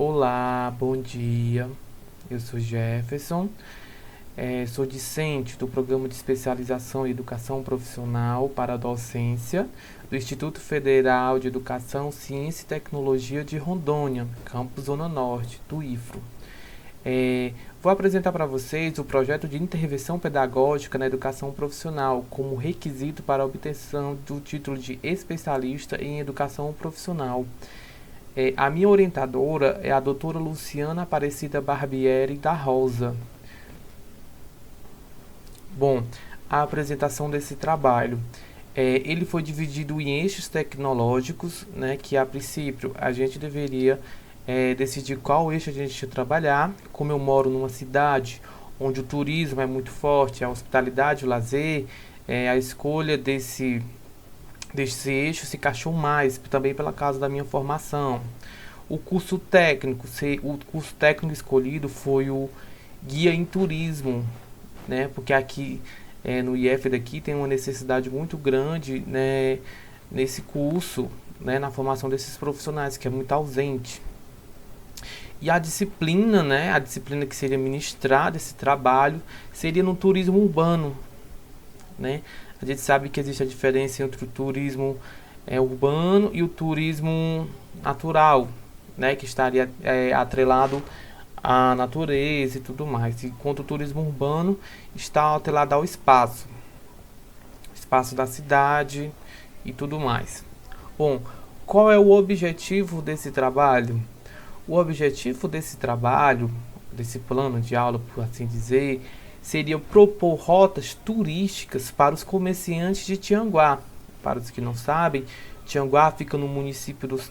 Olá, bom dia. Eu sou Jefferson, sou discente do Programa de Especialização em Educação Profissional para a Docência do Instituto Federal de Educação, Ciência e Tecnologia de Rondônia, campus Zona Norte, do IFRO. Vou apresentar para vocês o projeto de intervenção pedagógica na educação profissional como requisito para a obtenção do título de especialista em educação profissional. A minha orientadora é a doutora Luciana Aparecida Barbieri da Rosa. Bom, a apresentação desse trabalho. Ele foi dividido em eixos tecnológicos, né, que a princípio a gente deveria decidir qual eixo a gente ia trabalhar. Como eu moro numa cidade onde o turismo é muito forte, a hospitalidade, o lazer, a escolha desse eixo se encaixou mais, também pela causa da minha formação. O curso técnico escolhido foi o Guia em Turismo, né? Porque aqui no IF daqui tem uma necessidade muito grande, né, nesse curso, né, na formação desses profissionais, que é muito ausente. E a disciplina, né, a disciplina que seria ministrada, esse trabalho, seria no turismo urbano, né? A gente sabe que existe a diferença entre o turismo urbano e o turismo natural, né, que estaria atrelado à natureza e tudo mais. Enquanto o turismo urbano está atrelado ao espaço da cidade e tudo mais. Bom, qual é o objetivo desse trabalho? O objetivo desse trabalho, desse plano de aula, por assim dizer, seria propor rotas turísticas para os comerciantes de Tianguá. Para os que não sabem, Tianguá fica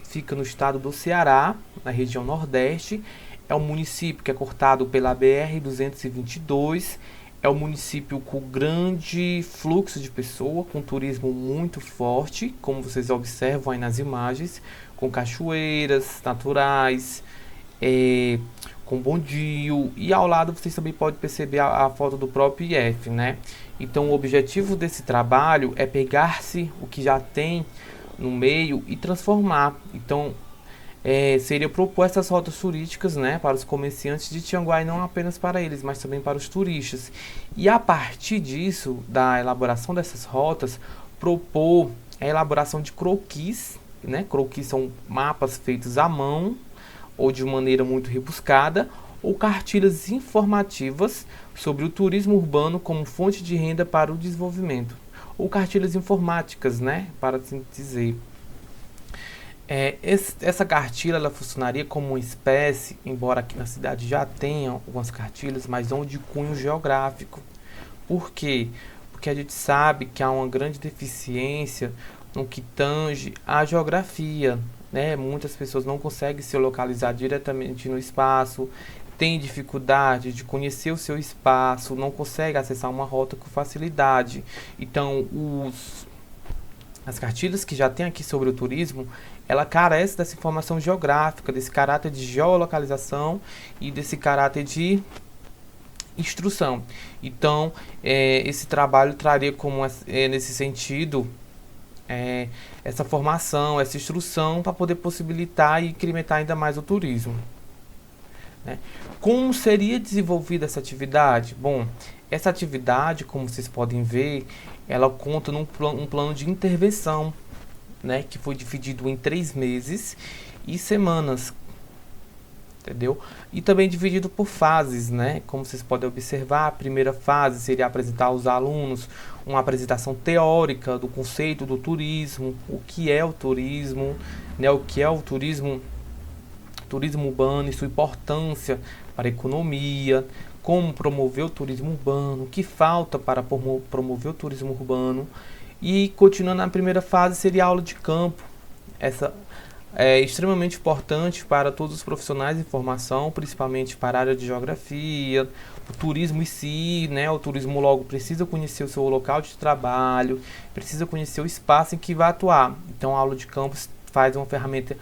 fica no estado do Ceará, na região Nordeste. É um município que é cortado pela BR-222. É um município com grande fluxo de pessoas, com turismo muito forte, como vocês observam aí nas imagens, com cachoeiras naturais, com bondio, e ao lado vocês também podem perceber a foto do próprio IF, né? Então o objetivo desse trabalho é pegar-se o que já tem no meio e transformar. Então seria propor essas rotas turísticas, né, para os comerciantes de Tianguá, e não apenas para eles, mas também para os turistas. E a partir disso, da elaboração dessas rotas, propor a elaboração de croquis, né? Croquis são mapas feitos à mão ou de maneira muito rebuscada, ou cartilhas informativas sobre o turismo urbano como fonte de renda para o desenvolvimento, ou cartilhas informáticas, né, para assim dizer. Essa cartilha ela funcionaria como uma espécie, embora aqui na cidade já tenha algumas cartilhas, mas não de cunho geográfico. Por quê? Porque a gente sabe que há uma grande deficiência no que tange à geografia, né? Muitas pessoas não conseguem se localizar diretamente no espaço, têm dificuldade de conhecer o seu espaço, não conseguem acessar uma rota com facilidade. Então, as cartilhas que já tem aqui sobre o turismo, ela carece dessa informação geográfica, desse caráter de geolocalização e desse caráter de instrução. Então, esse trabalho traria como nesse sentido essa formação, essa instrução para poder possibilitar e incrementar ainda mais o turismo, né? Como seria desenvolvida essa atividade? Bom, essa atividade, como vocês podem ver, ela conta num um plano de intervenção, né, que foi dividido em 3 meses e semanas, entendeu? E também dividido por fases, né? Como vocês podem observar, a primeira fase seria apresentar aos alunos uma apresentação teórica do conceito do turismo, o que é o turismo, né? O que é o turismo urbano e sua importância para a economia, como promover o turismo urbano, o que falta para promover o turismo urbano. E continuando na primeira fase seria a aula de campo. Essa é extremamente importante para todos os profissionais de formação, principalmente para a área de geografia, o turismo em si, né? O turismo logo precisa conhecer o seu local de trabalho, precisa conhecer o espaço em que vai atuar. Então a aula de campo faz uma ferramenta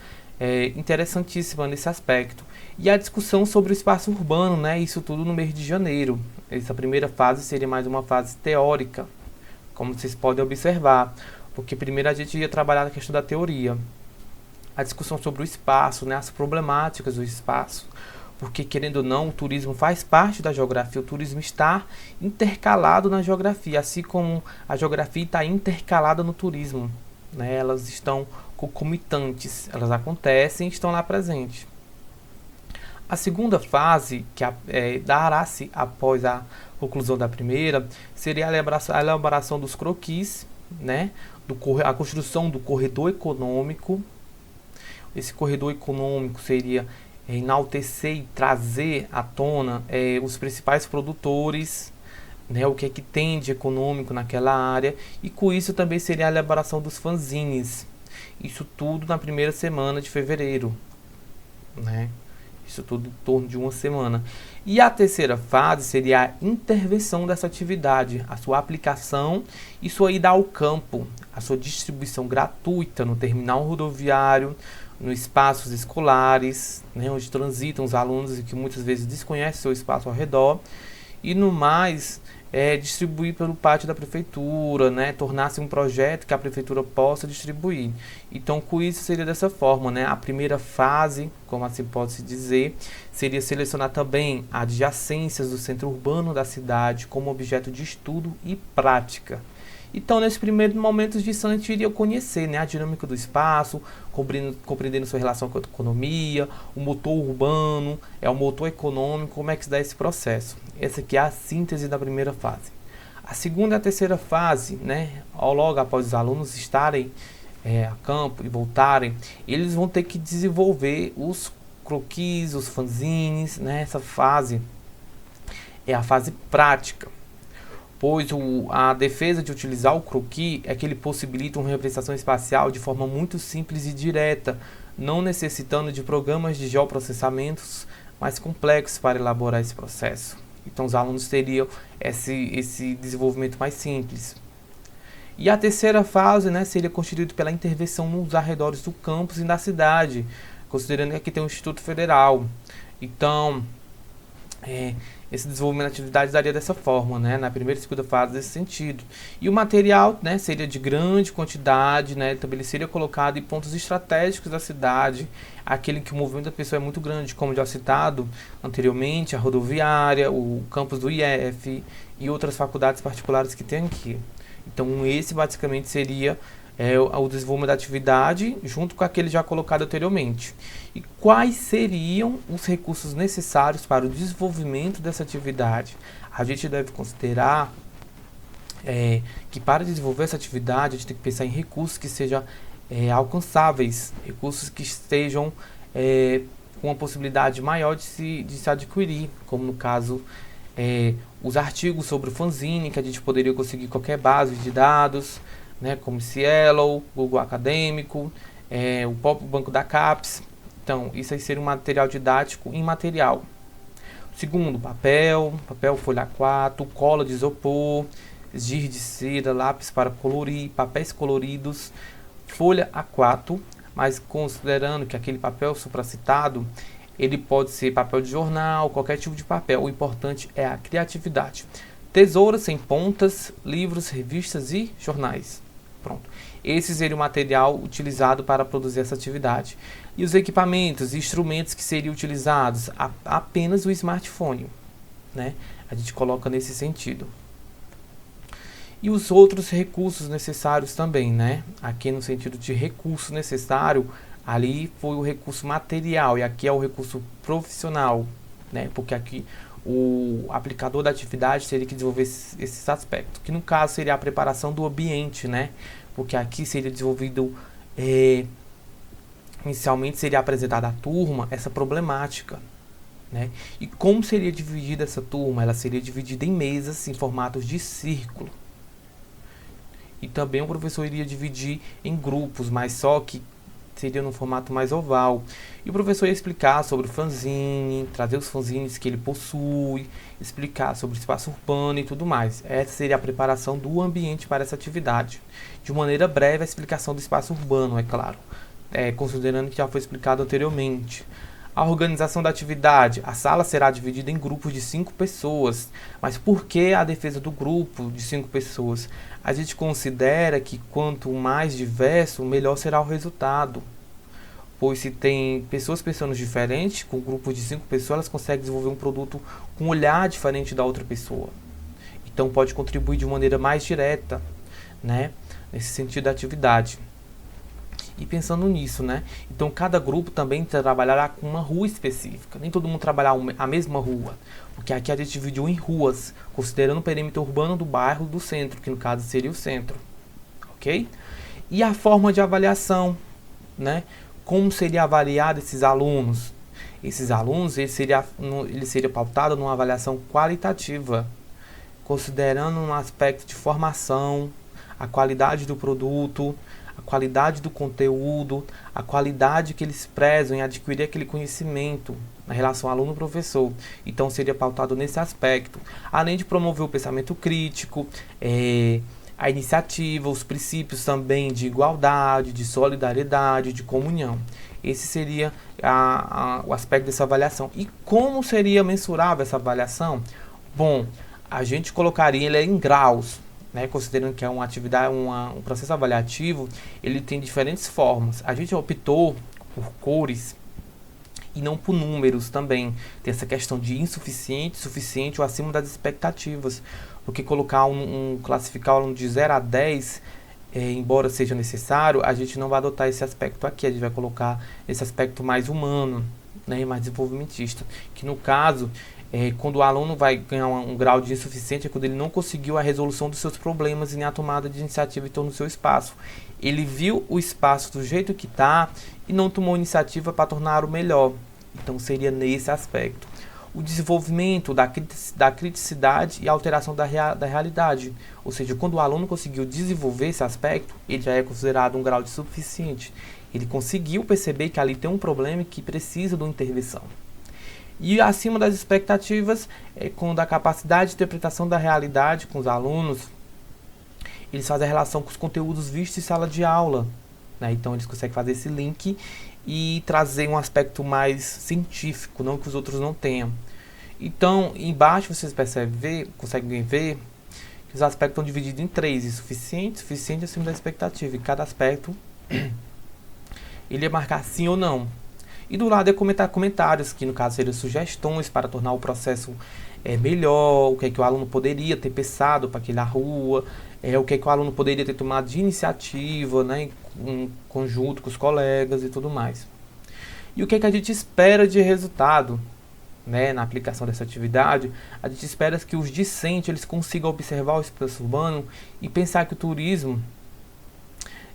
interessantíssima nesse aspecto. E a discussão sobre o espaço urbano, né? Isso tudo no mês de janeiro. Essa primeira fase seria mais uma fase teórica, como vocês podem observar, porque primeiro a gente ia trabalhar a questão da teoria. a discussão sobre o espaço, né, as problemáticas do espaço. Porque, querendo ou não, o turismo faz parte da geografia, o turismo está intercalado na geografia, assim como a geografia está intercalada no turismo, né? Elas estão concomitantes, elas acontecem e estão lá presentes. A segunda fase, que dará-se após a conclusão da primeira, seria a elaboração dos croquis, né? A construção do corredor econômico. Esse corredor econômico seria enaltecer e trazer à tona os principais produtores, né, o que é que tem de econômico naquela área, e com isso também seria a elaboração dos fanzines. Isso tudo na primeira semana de fevereiro, né? Isso tudo em torno de uma semana. E a terceira fase seria a intervenção dessa atividade, a sua aplicação e sua ida ao campo, a sua distribuição gratuita no terminal rodoviário, nos espaços escolares, né, onde transitam os alunos e que muitas vezes desconhecem seu espaço ao redor, e no mais, distribuir pelo pátio da prefeitura, né, tornar-se um projeto que a prefeitura possa distribuir. Então, com isso seria dessa forma, né, a primeira fase, como assim pode-se dizer, seria selecionar também adjacências do centro urbano da cidade como objeto de estudo e prática. Então, nesse primeiro momento, a gente iria conhecer, né, a dinâmica do espaço, compreendendo sua relação com a economia, o motor urbano, o motor econômico, como é que se dá esse processo. Essa aqui é a síntese da primeira fase. A segunda e a terceira fase, né, logo após os alunos estarem a campo e voltarem, eles vão ter que desenvolver os croquis, os fanzines, né, essa fase é a fase prática. Pois a defesa de utilizar o croquis é que ele possibilita uma representação espacial de forma muito simples e direta, não necessitando de programas de geoprocessamentos mais complexos para elaborar esse processo. Então os alunos teriam esse desenvolvimento mais simples. E a terceira fase, né, seria constituída pela intervenção nos arredores do campus e da cidade, considerando que aqui tem um Instituto Federal. Então, esse desenvolvimento da atividade daria dessa forma, né, na primeira e segunda fase desse sentido. E o material, né, seria de grande quantidade, né, também seria colocado em pontos estratégicos da cidade, aquele que o movimento da pessoa é muito grande, como já citado anteriormente, a rodoviária, o campus do IF e outras faculdades particulares que tem aqui. Então esse basicamente seria o desenvolvimento da atividade junto com aquele já colocado anteriormente. E quais seriam os recursos necessários para o desenvolvimento dessa atividade? A gente deve considerar que para desenvolver essa atividade a gente tem que pensar em recursos que sejam alcançáveis, recursos que estejam com uma possibilidade maior de se adquirir, como no caso os artigos sobre o fanzine, que a gente poderia conseguir qualquer base de dados, né, como Cielo, Google Acadêmico, o próprio banco da CAPES. Então, isso aí seria um material didático imaterial. Segundo, papel, folha A4, cola de isopor, giz de cera, lápis para colorir, papéis coloridos, folha A4, mas considerando que aquele papel supracitado, ele pode ser papel de jornal, qualquer tipo de papel. O importante é a criatividade. Tesouras sem pontas, livros, revistas e jornais. Pronto. Esse seria o material utilizado para produzir essa atividade. E os equipamentos e instrumentos que seriam utilizados? Apenas o smartphone, né? A gente coloca nesse sentido. E os outros recursos necessários também, né? Aqui no sentido de recurso necessário, ali foi o recurso material e aqui é o recurso profissional, né? Porque aqui o aplicador da atividade teria que desenvolver esses aspectos, que no caso seria a preparação do ambiente, né? Porque aqui seria desenvolvido, inicialmente seria apresentada à turma essa problemática, né? E como seria dividida essa turma? Ela seria dividida em mesas em formatos de círculo. E também o professor iria dividir em grupos, mas só que seria no formato mais oval. E o professor ia explicar sobre o fanzine, trazer os fanzines que ele possui, explicar sobre o espaço urbano e tudo mais. Essa seria a preparação do ambiente para essa atividade. De maneira breve, a explicação do espaço urbano, é claro, considerando que já foi explicado anteriormente. A organização da atividade. A sala será dividida em grupos de 5 pessoas. Mas por que a defesa do grupo de 5 pessoas? A gente considera que quanto mais diverso, melhor será o resultado. pois se tem pessoas pensando diferente, com um grupo de 5 pessoas, elas conseguem desenvolver um produto com um olhar diferente da outra pessoa. Então pode contribuir de maneira mais direta, né, nesse sentido da atividade. E pensando nisso, né, então cada grupo também trabalhará com uma rua específica. Nem todo mundo trabalhará a mesma rua, porque aqui a gente dividiu em ruas, considerando o perímetro urbano do bairro do centro, que no caso seria o centro, ok? E a forma de avaliação, né? Como seria avaliado esses alunos? Esses alunos, ele seria pautado numa avaliação qualitativa, considerando um aspecto de formação, a qualidade do produto, a qualidade do conteúdo, a qualidade que eles prezam em adquirir aquele conhecimento na relação aluno-professor. Então seria pautado nesse aspecto, além de promover o pensamento crítico, a iniciativa, os princípios também de igualdade, de solidariedade, de comunhão. Esse seria o aspecto dessa avaliação. E como seria mensurável essa avaliação? Bom, a gente colocaria ele em graus, né? Considerando que é uma atividade, um processo avaliativo, ele tem diferentes formas. A gente optou por cores e não por números também. Tem essa questão de insuficiente, suficiente ou acima das expectativas. Porque colocar classificar o aluno de 0 a 10, embora seja necessário, a gente não vai adotar esse aspecto aqui, a gente vai colocar esse aspecto mais humano, né, mais desenvolvimentista, que no caso, quando o aluno vai ganhar um grau de insuficiente, é quando ele não conseguiu a resolução dos seus problemas e nem a tomada de iniciativa em torno do seu espaço. Ele viu o espaço do jeito que está e não tomou iniciativa para tornar o melhor. Então seria nesse aspecto. O desenvolvimento da criticidade e alteração da realidade. Ou seja, quando o aluno conseguiu desenvolver esse aspecto, ele já é considerado um grau de suficiente. Ele conseguiu perceber que ali tem um problema e que precisa de uma intervenção. E acima das expectativas, quando a capacidade de interpretação da realidade com os alunos, eles fazem a relação com os conteúdos vistos em sala de aula, né? Então eles conseguem fazer esse link e trazer um aspecto mais científico, não que os outros não tenham. Então, embaixo vocês conseguem ver que os aspectos estão divididos em 3, insuficiente, suficiente e acima da expectativa. E cada aspecto ele ia marcar sim ou não. E do lado é comentar comentários, que no caso seriam sugestões para tornar o processo melhor, o que é que o aluno poderia ter pensado para aquela rua, o que é que o aluno poderia ter tomado de iniciativa, né, em conjunto com os colegas e tudo mais. E o que é que a gente espera de resultado, né, na aplicação dessa atividade? A gente espera que os discentes eles consigam observar o espaço urbano e pensar que o turismo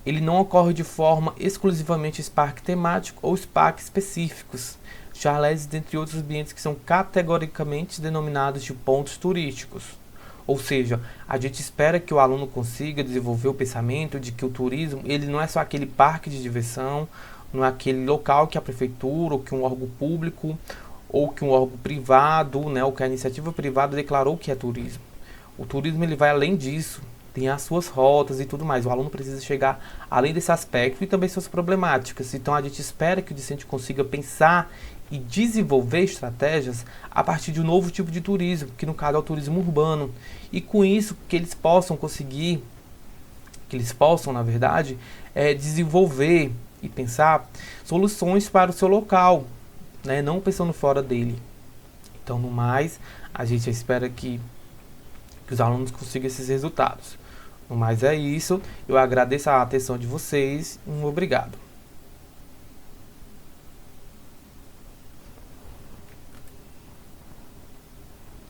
ele não ocorre de forma exclusivamente em parques temáticos ou parques específicos, chalés, dentre outros ambientes que são categoricamente denominados de pontos turísticos. Ou seja, a gente espera que o aluno consiga desenvolver o pensamento de que o turismo ele não é só aquele parque de diversão, não é aquele local que a prefeitura, ou que um órgão público, ou que um órgão privado, né, ou que a iniciativa privada declarou que é turismo. O turismo ele vai além disso, tem as suas rotas e tudo mais. O aluno precisa chegar além desse aspecto e também suas problemáticas. Então a gente espera que o discente consiga pensar e desenvolver estratégias a partir de um novo tipo de turismo, que no caso é o turismo urbano. E com isso que eles possam conseguir, na verdade, desenvolver e pensar soluções para o seu local, né? Não pensando fora dele. Então, no mais, a gente espera que os alunos consigam esses resultados. No mais é isso, eu agradeço a atenção de vocês, obrigado.